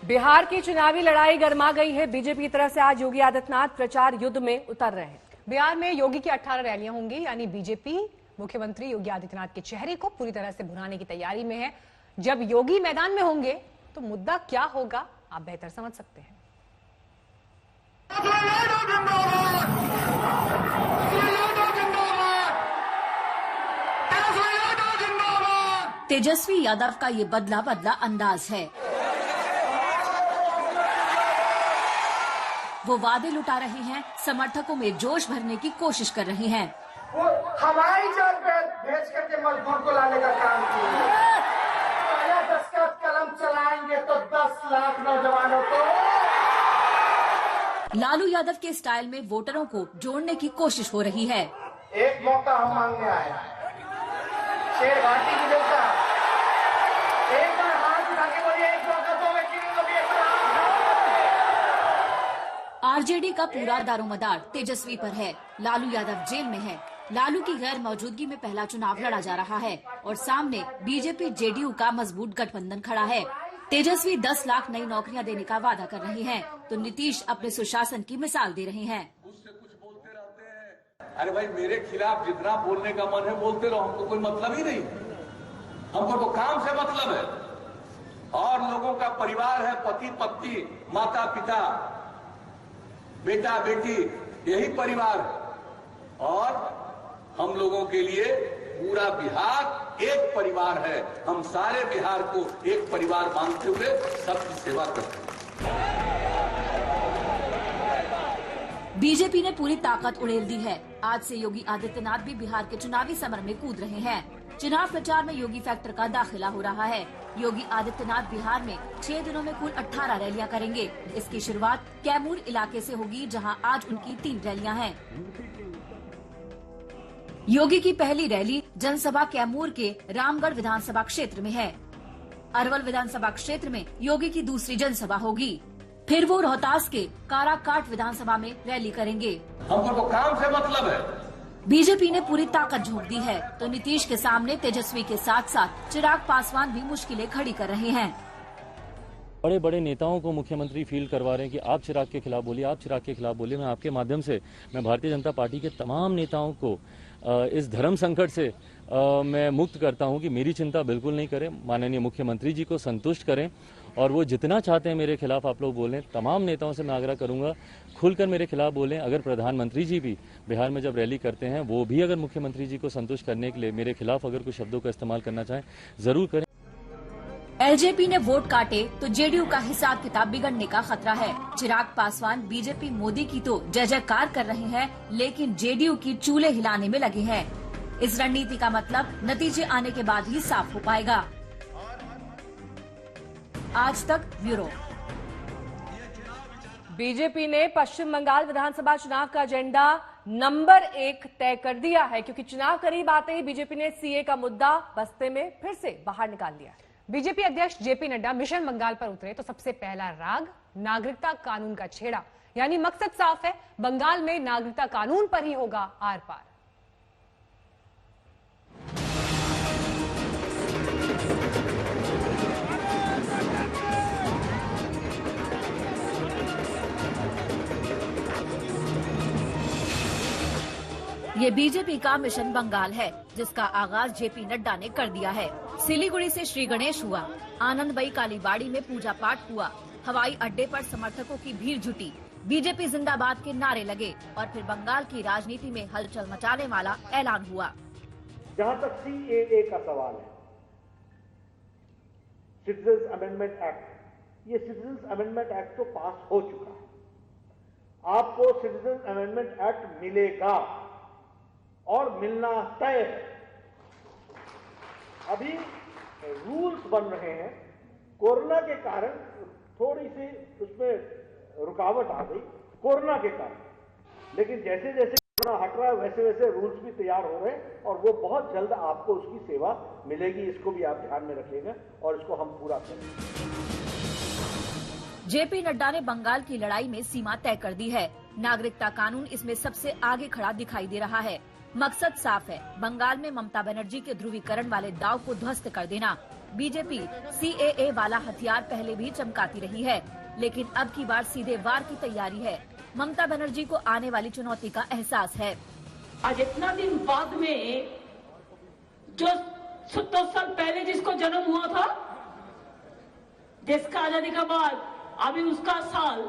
बिहार की चुनावी लड़ाई गर्मा गई है, बीजेपी की तरफ से आज योगी आदित्यनाथ प्रचार युद्ध में उतर रहे हैं। बिहार में योगी की 18 रैलियां होंगी, यानी बीजेपी मुख्यमंत्री योगी आदित्यनाथ के चेहरे को पूरी तरह से भुनाने की तैयारी में है। जब योगी मैदान में होंगे तो मुद्दा क्या होगा, आप बेहतर समझ सकते हैं। तेजस्वी यादव का ये बदला बदला अंदाज है। वो वादे लुटा रही हैं, समर्थकों में जोश भरने की कोशिश कर रही हैं। वो हवाई जहाज पे भेज करके मजदूर को लाने का काम किया। दस्तखत कलम चलाएंगे तो 10 लाख नौजवानों को। लालू यादव के स्टाइल में वोटरों को जोड़ने की कोशिश हो रही है। एक मौका हम मांगने आए, शेर घाटी की जनता, एक बार हाथ उठा के बोलिए, एक मौका दो। आरजेडी का पूरा दारोमदार तेजस्वी पर है। लालू यादव जेल में है। लालू की गैर मौजूदगी में पहला चुनाव लड़ा जा रहा है और सामने बीजेपी जेडीयू का मजबूत गठबंधन खड़ा है। तेजस्वी 10 लाख नई नौकरियां देने का वादा कर रही हैं, तो नीतीश अपने सुशासन की मिसाल दे रहे हैं। अरे भाई, मेरे खिलाफ जितना बोलने का मन है बोलते रहो, हमको कोई मतलब ही नहीं। हमको तो काम से मतलब है। और लोगों का परिवार है, पति पत्नी, माता पिता, बेटा बेटी, यही परिवार है। और हम लोगों के लिए पूरा बिहार एक परिवार है। हम सारे बिहार को एक परिवार मानते हुए सबकी सेवा करते हैं। बीजेपी ने पूरी ताकत उड़ेल दी है। आज से योगी आदित्यनाथ भी बिहार के चुनावी समर में कूद रहे हैं। चुनाव प्रचार में योगी फैक्टर का दाखिला हो रहा है। योगी आदित्यनाथ बिहार में 6 दिनों में कुल 18 रैलियां करेंगे। इसकी शुरुआत कैमूर इलाके से होगी, जहां आज उनकी 3 रैलियां हैं। योगी की पहली रैली जनसभा कैमूर के रामगढ़ विधानसभा क्षेत्र में है। अरवल विधानसभा क्षेत्र में योगी की दूसरी जनसभा होगी। फिर वो रोहतास के काराकाट विधानसभा में रैली करेंगे। हमको तो काम से मतलब है। बीजेपी ने पूरी ताकत झोंक दी है, तो नीतीश के सामने तेजस्वी के साथ साथ चिराग पासवान भी मुश्किलें खड़ी कर रहे हैं। बड़े बड़े नेताओं को मुख्यमंत्री फील करवा रहे हैं कि आप चिराग के खिलाफ बोलिए, आप चिराग के खिलाफ बोलिए। मैं आपके माध्यम से मैं भारतीय जनता पार्टी के तमाम नेताओं को इस धर्म संकट से मैं मुक्त करता हूं कि मेरी चिंता बिल्कुल नहीं करें, माननीय मुख्यमंत्री जी को संतुष्ट करें और वो जितना चाहते हैं मेरे खिलाफ आप लोग बोलें। तमाम नेताओं से मैं आग्रह करूंगा खुलकर मेरे खिलाफ बोलें। अगर प्रधानमंत्री जी भी बिहार में जब रैली करते हैं, वो भी अगर मुख्यमंत्री जी को संतुष्ट करने के लिए मेरे खिलाफ अगर कुछ शब्दों का इस्तेमाल करना चाहें, जरूर करें। एलजेपी ने वोट काटे तो जेडीयू का हिसाब किताब बिगड़ने का खतरा है। चिराग पासवान बीजेपी मोदी की तो जय जयकार कर रहे हैं, लेकिन जेडीयू की चूल्हे हिलाने में लगे हैं। इस रणनीति का मतलब नतीजे आने के बाद ही साफ हो पाएगा। आज तक ब्यूरो। बीजेपी ने पश्चिम बंगाल विधानसभा चुनाव का एजेंडा नंबर 1 तय कर दिया है, क्योंकि चुनाव करीब आते ही बीजेपी ने सीए का मुद्दा बस्ते में फिर से बाहर निकाल लिया है। बीजेपी अध्यक्ष जेपी नड्डा मिशन बंगाल पर उतरे तो सबसे पहला राग नागरिकता कानून का छेड़ा, यानी मकसद साफ है, बंगाल में नागरिकता कानून पर ही होगा आर पार। ये बीजेपी का मिशन बंगाल है, जिसका आगाज जेपी नड्डा ने कर दिया है। सिलीगुड़ी से श्री गणेश हुआ, आनंदबई कालीबाड़ी में पूजा पाठ हुआ, हवाई अड्डे पर समर्थकों की भीड़ जुटी, बीजेपी जिंदाबाद के नारे लगे और फिर बंगाल की राजनीति में हलचल मचाने वाला ऐलान हुआ। जहां तक सीएए का सवाल है, सिटीजन्स अमेंडमेंट एक्ट, ये सिटीजन्स अमेंडमेंट एक्ट तो पास हो चुका है। आपको सिटीजन्स अमेंडमेंट एक्ट मिलेगा और मिलना तय है। अभी रूल्स बन रहे हैं, कोरोना के कारण थोड़ी सी उसमें रुकावट आ गई, कोरोना के कारण, लेकिन जैसे जैसे कोरोना हट रहा है वैसे वैसे रूल्स भी तैयार हो रहे हैं और वो बहुत जल्द आपको उसकी सेवा मिलेगी। इसको भी आप ध्यान में रखिएगा और इसको हम पूरा करेंगे। जेपी नड्डा ने बंगाल की लड़ाई में सीमा तय कर दी है। नागरिकता कानून इसमें सबसे आगे खड़ा दिखाई दे रहा है। मकसद साफ है, बंगाल में ममता बनर्जी के ध्रुवीकरण वाले दाव को ध्वस्त कर देना। बीजेपी सीएए वाला हथियार पहले भी चमकाती रही है, लेकिन अब की बार सीधे वार की तैयारी है। ममता बनर्जी को आने वाली चुनौती का एहसास है। आज इतना दिन बाद में जो 70 साल पहले जिसको जन्म हुआ था देश का आजादी के बाद, अभी उसका साल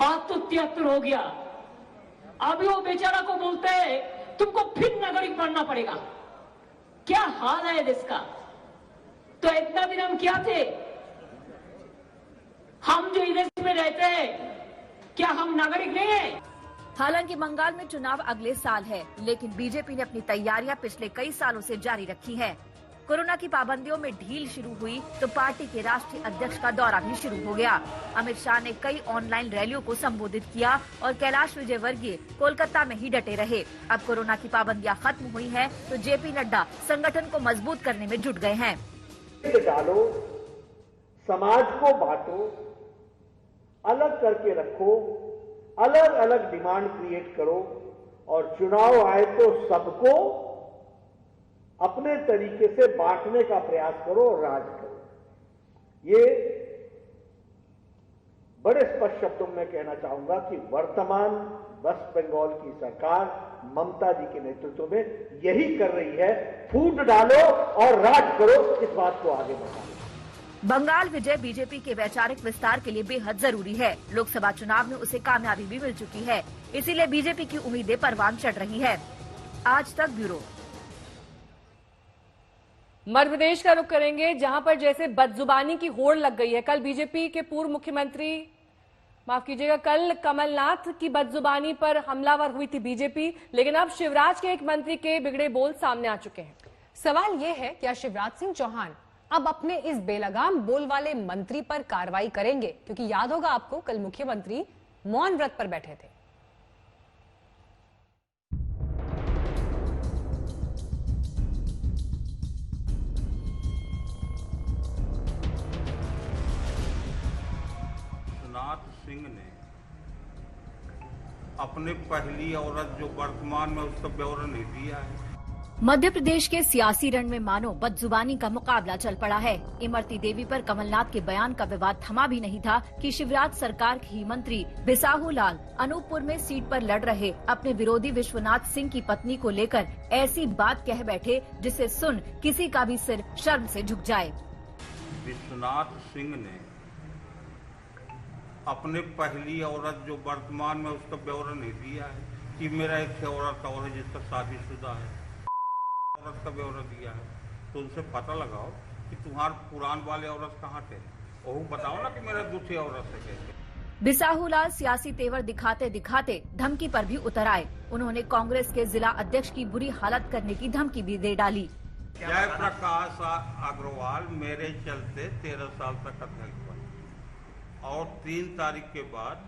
बात तो 73 हो गया। अभी वो बेचारा को बोलते हैं तुमको फिर नागरिक बनना पड़ेगा। क्या हाल है देश का। तो इतना दिन हम क्या थे? हम जो इस देश में रहते हैं क्या हम नागरिक नहीं है? हालांकि बंगाल में चुनाव अगले साल है, लेकिन बीजेपी ने अपनी तैयारियां पिछले कई सालों से जारी रखी है। कोरोना की पाबंदियों में ढील शुरू हुई तो पार्टी के राष्ट्रीय अध्यक्ष का दौरा भी शुरू हो गया। अमित शाह ने कई ऑनलाइन रैलियों को संबोधित किया और कैलाश विजयवर्गीय कोलकाता में ही डटे रहे। अब कोरोना की पाबंदियां खत्म हुई हैं, तो जेपी नड्डा संगठन को मजबूत करने में जुट गए हैं। डालो, समाज को बांटो, अलग करके रखो, अलग अलग डिमांड क्रिएट करो और चुनाव आए तो सबको अपने तरीके से बांटने का प्रयास करो और राज करो। ये बड़े स्पष्ट शब्दों में कहना चाहूंगा कि वर्तमान वेस्ट बंगाल की सरकार ममता जी के नेतृत्व में यही कर रही है। फूट डालो और राज करो, इस बात को आगे बढ़ाओ। बंगाल विजय बीजेपी के वैचारिक विस्तार के लिए बेहद जरूरी है। लोकसभा चुनाव में उसे कामयाबी भी मिल चुकी है, इसीलिए बीजेपी की उम्मीदें परवान चढ़ रही है। आज तक ब्यूरो। मध्य प्रदेश का रुख करेंगे, जहां पर जैसे बदजुबानी की होड़ लग गई है। कल बीजेपी के पूर्व मुख्यमंत्री, माफ कीजिएगा, कल कमलनाथ की बदजुबानी पर हमलावर हुई थी बीजेपी, लेकिन अब शिवराज के एक मंत्री के बिगड़े बोल सामने आ चुके हैं। सवाल यह है, क्या शिवराज सिंह चौहान अब अपने इस बेलगाम बोल वाले मंत्री पर कार्रवाई करेंगे? क्योंकि याद होगा आपको, कल मुख्यमंत्री मौन व्रत पर बैठे थे। सिंह ने अपने पहली औरत जो वर्तमान में उसका ब्यौरा नहीं दिया है। मध्य प्रदेश के सियासी रण में मानो बदजुबानी का मुकाबला चल पड़ा है। इमरती देवी पर कमलनाथ के बयान का विवाद थमा भी नहीं था कि शिवराज सरकार के ही मंत्री बिसाहू लाल अनूपपुर में सीट पर लड़ रहे अपने विरोधी विश्वनाथ सिंह की पत्नी को लेकर ऐसी बात कह बैठे जिसे सुन किसी का भी सिर शर्म से झुक जाए। विश्वनाथ सिंह ने अपने पहली औरत जो वर्तमान में उसका ब्यौरा नहीं दिया है कि मेरा एक औरत और है जिसका शादीशुदा है, औरत का ब्यौरा दिया है, तो उनसे पता लगाओ कि तुम्हारे पुरान वाले औरत कहाँ थे, वो बताओ ना कि मेरा दूसरी औरत है कैसे। बिसाहूलाल सियासी तेवर दिखाते दिखाते धमकी पर भी उतर आए। उन्होंने कांग्रेस के जिला अध्यक्ष की बुरी हालत करने की धमकी भी दे डाली। जयप्रकाश अग्रवाल मेरे चलते 13 साल तक अध्यक्ष बने और 3 तारीख के बाद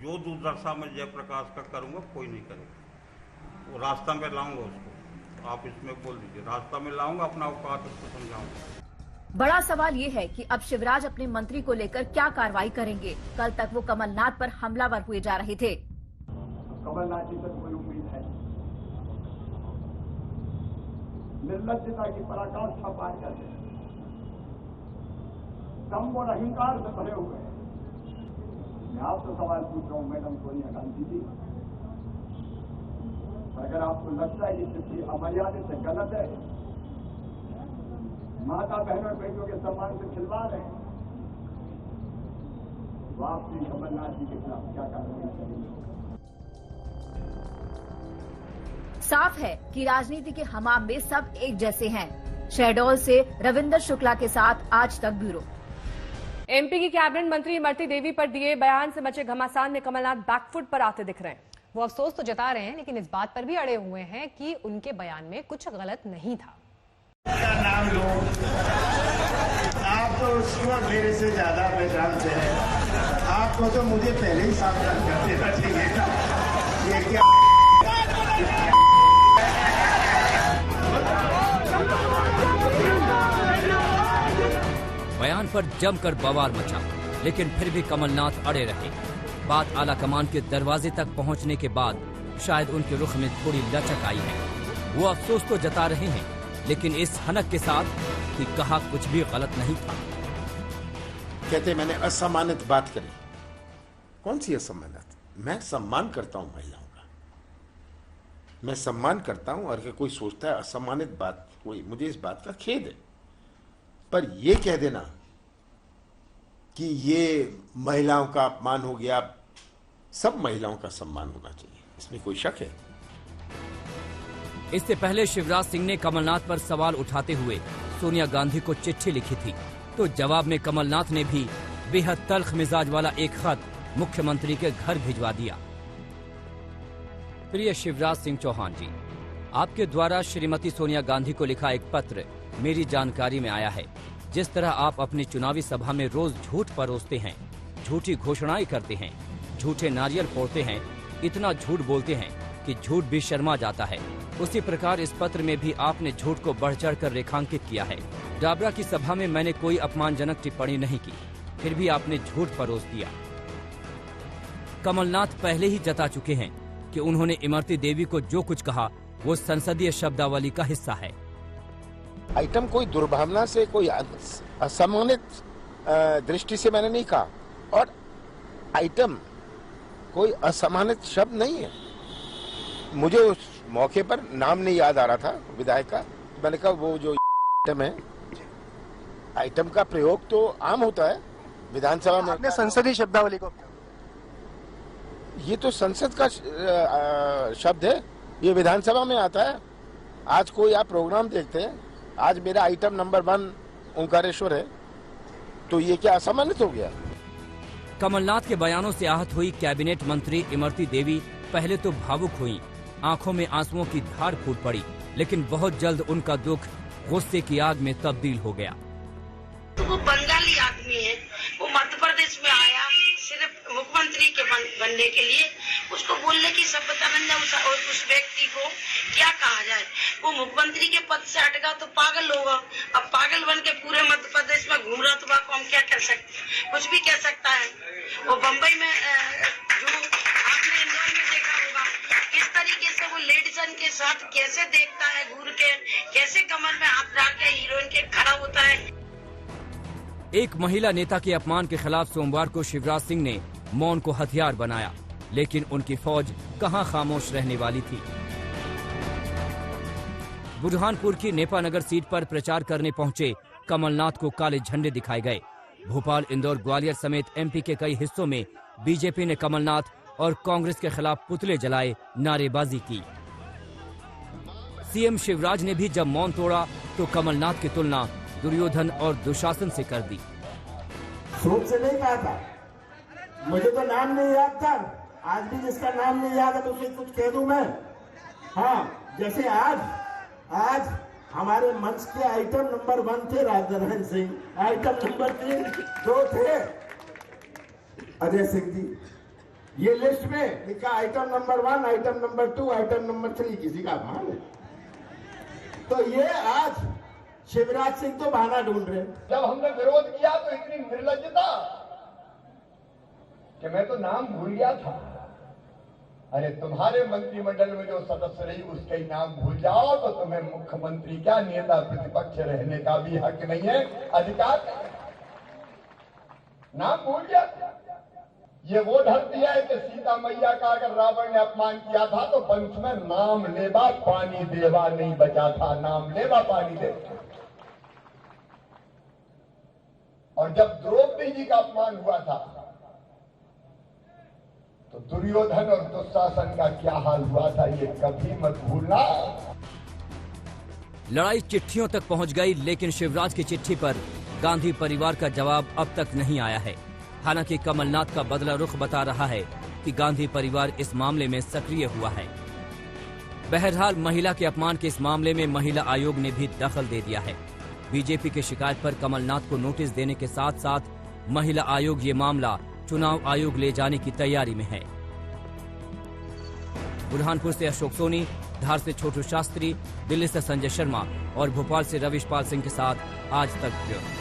जो दुर्दशा में जयप्रकाश का करूंगा कोई नहीं करेगा। वो रास्ता में लाऊंगा उसको, आप इसमें बोल दीजिए, रास्ता में लाऊंगा, अपना औकात उसको समझाऊंगा। बड़ा सवाल ये है कि अब शिवराज अपने मंत्री को लेकर क्या कार्रवाई करेंगे। कल तक वो कमलनाथ पर हमलावर हुए जा रहे थे। कमलनाथ जी पर कोई उम्मीद है? निर्लज्जता की पराकाष्ठा पार करते हैं, दम्भ और अहंकार से भरे हुए हैं। मैं आपसे सवाल पूछ रहा हूं मैडम सोनिया गांधी जी, अगर आपको लगता है कि चिट्ठी अमर्यादित से गलत है, माता बहनों और बेटियों के सम्मान से खिलवाड़ है, तो आप श्री कमलनाथ जी के खिलाफ क्या कार्रवाई करेंगे? साफ है कि राजनीति के हमाम में सब एक जैसे हैं। शहडोल से रविंदर शुक्ला के साथ आज तक ब्यूरो। एमपी की कैबिनेट मंत्री इमरती देवी पर दिए बयान से मचे घमासान में कमलनाथ बैकफुट पर आते दिख रहे हैं। वो अफसोस तो जता रहे हैं, लेकिन इस बात पर भी अड़े हुए हैं कि उनके बयान में कुछ गलत नहीं था। नाम लो, आप तो उसको मेरे से ज्यादा पहचानते हैं। आपको तो मुझे पहले ही सावधान कर देना चाहिए था। ये क्या बयान पर जमकर बवाल मचा, लेकिन फिर भी कमलनाथ अड़े रहे। बात आला कमान के दरवाजे तक पहुंचने के बाद शायद उनके रुख में थोड़ी लचक आई है। वो अफसोस तो जता रहे हैं, लेकिन इस हनक के साथ कि कहा कुछ भी गलत नहीं था। कहते मैंने असम्मानित बात करी। कौन सी असम्मानित? मैं सम्मान करता हूं महिलाओं का, मैं सम्मान करता हूं। और कोई सोचता है असम्मानित बात कोई, मुझे इस बात का खेद है, पर यह कह देना कि ये महिलाओं का अपमान हो गया, सब महिलाओं का सम्मान होना चाहिए, इसमें कोई शक है? इससे पहले शिवराज सिंह ने कमलनाथ पर सवाल उठाते हुए सोनिया गांधी को चिट्ठी लिखी थी, तो जवाब में कमलनाथ ने भी बेहद तल्ख मिजाज वाला एक खत मुख्यमंत्री के घर भिजवा दिया। प्रिय शिवराज सिंह चौहान जी, आपके द्वारा श्रीमती सोनिया गांधी को लिखा एक पत्र मेरी जानकारी में आया है। जिस तरह आप अपनी चुनावी सभा में रोज झूठ परोसते हैं, झूठी घोषणाएं करते हैं, झूठे नारियल फोड़ते हैं, इतना झूठ बोलते हैं कि झूठ भी शर्मा जाता है, उसी प्रकार इस पत्र में भी आपने झूठ को बढ़ चढ़ कर रेखांकित किया है। डाबरा की सभा में मैंने कोई अपमानजनक टिप्पणी नहीं की, फिर भी आपने झूठ परोस दिया। कमलनाथ पहले ही जता चुके हैं कि उन्होंने इमरती देवी को जो कुछ कहा वो संसदीय शब्दावली का हिस्सा है। आइटम कोई दुर्भावना से, कोई असम्मानित दृष्टि से मैंने नहीं कहा, और आइटम कोई असम्मानित शब्द नहीं है। मुझे उस मौके पर नाम नहीं याद आ रहा था विधायक का, मैंने कहा वो जो आइटम है, आइटम का प्रयोग तो आम होता है विधानसभा में। संसदीय शब्दावली को, ये तो संसद का शब्द है, ये विधानसभा में आता है। आज कोई आप प्रोग्राम देखते हैं, आज मेरा आइटम नंबर 1 ओंकारेश्वर है, तो ये क्या असम्मानित हो गया? कमलनाथ के बयानों से आहत हुई कैबिनेट मंत्री इमरती देवी पहले तो भावुक हुई, आंखों में आंसुओं की धार फूट पड़ी, लेकिन बहुत जल्द उनका दुख गुस्से की आग में तब्दील हो गया। तो वो बंगाली आदमी है, वो मध्य प्रदेश में आया सिर्फ मुख्यमंत्री के बनने के लिए, उसको बोलने की सभ्यता नहीं, उस व्यक्ति को क्या कहा जाए। वो मुख्यमंत्री के पद से हटेगा तो पागल होगा, अब पागल बन के पूरे मध्य प्रदेश में घूम रहा, तो हम क्या कर सकते, कुछ भी कह सकता है। वो बम्बई में जो आपने इंदौर में देखा होगा, किस तरीके से वो लेडीजन के साथ कैसे देखता है, घूर के कैसे कमर में हाथ डाल के हीरोइन के खड़ा होता है। एक महिला नेता के अपमान के खिलाफ सोमवार को शिवराज सिंह ने मौन को हथियार बनाया, लेकिन उनकी फौज कहां खामोश रहने वाली थी। बुरहानपुर की नेपानगर सीट पर प्रचार करने पहुंचे कमलनाथ को काले झंडे दिखाए गए। भोपाल, इंदौर, ग्वालियर समेत एमपी के कई हिस्सों में बीजेपी ने कमलनाथ और कांग्रेस के खिलाफ पुतले जलाए, नारेबाजी की। सीएम शिवराज ने भी जब मौन तोड़ा तो कमलनाथ की तुलना दुर्योधन और दुशासन से कर दी। सोच से नहीं कहा था, मुझे तो नाम नहीं याद था, आज भी जिसका नाम नहीं याद है तो उसे कुछ कह दूं मैं। हाँ, जैसे आज हमारे मंच के आइटम नंबर 1 थे राजनारायण सिंह, आइटम नंबर 3 2 थे अजय सिंह जी। ये लिस्ट में लिखा item number 1, item number 2, item number 3, किसी का भान है? तो ये आज शिवराज सिंह तो बहाना ढूंढ रहे। जब हमने विरोध किया तो इतनी निर्लज्जता कि मैं तो नाम भूल गया था। अरे तुम्हारे मंत्रिमंडल में जो सदस्य रही उसका ही नाम भूल जाओ तो तुम्हें मुख्यमंत्री क्या नेता प्रतिपक्ष रहने का भी हक नहीं है, अधिकार नहीं है। नाम भूल गया। ये वो धरती है कि सीता मैया का अगर रावण ने अपमान किया था तो वंश में नाम लेवा पानी देवा नहीं बचा था, नाम लेवा पानी देवा। और जब द्रौपदी जी का अपमान हुआ था तो दुर्योधन और दुशासन का क्या हाल हुआ था, ये कभी मत भूलना। लड़ाई चिट्ठियों तक पहुंच गई, लेकिन शिवराज की चिट्ठी पर गांधी परिवार का जवाब अब तक नहीं आया है। हालांकि कमलनाथ का बदला रुख बता रहा है कि गांधी परिवार इस मामले में सक्रिय हुआ है। बहरहाल महिला के अपमान के इस मामले में महिला आयोग ने भी दखल दे दिया है। बीजेपी की शिकायत पर कमलनाथ को नोटिस देने के साथ साथ महिला आयोग ये मामला चुनाव आयोग ले जाने की तैयारी में है। बुरहानपुर से अशोक सोनी, धार से छोटू शास्त्री, दिल्ली से संजय शर्मा और भोपाल से रविशपाल सिंह के साथ आज तक ब्यूरो।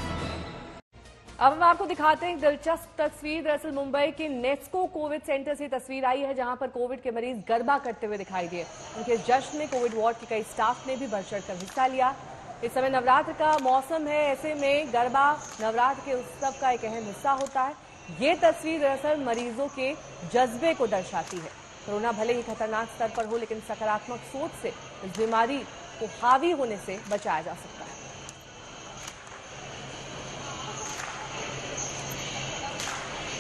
अब हम आपको दिखाते हैं एक दिलचस्प तस्वीर। दरअसल मुंबई के नेस्को कोविड सेंटर से तस्वीर आई है, जहां पर कोविड के मरीज गरबा करते हुए दिखाई दिए। उनके जश्न में कोविड वार्ड के कई स्टाफ ने भी बढ़ चढ़कर हिस्सा लिया। इस समय नवरात्र का मौसम है, ऐसे में गरबा नवरात्र के उत्सव का एक अहम हिस्सा होता है। ये तस्वीर दरअसल मरीजों के जज्बे को दर्शाती है। कोरोना भले ही खतरनाक स्तर पर हो, लेकिन सकारात्मक सोच से इस बीमारी को हावी होने से बचाया जा सकता है।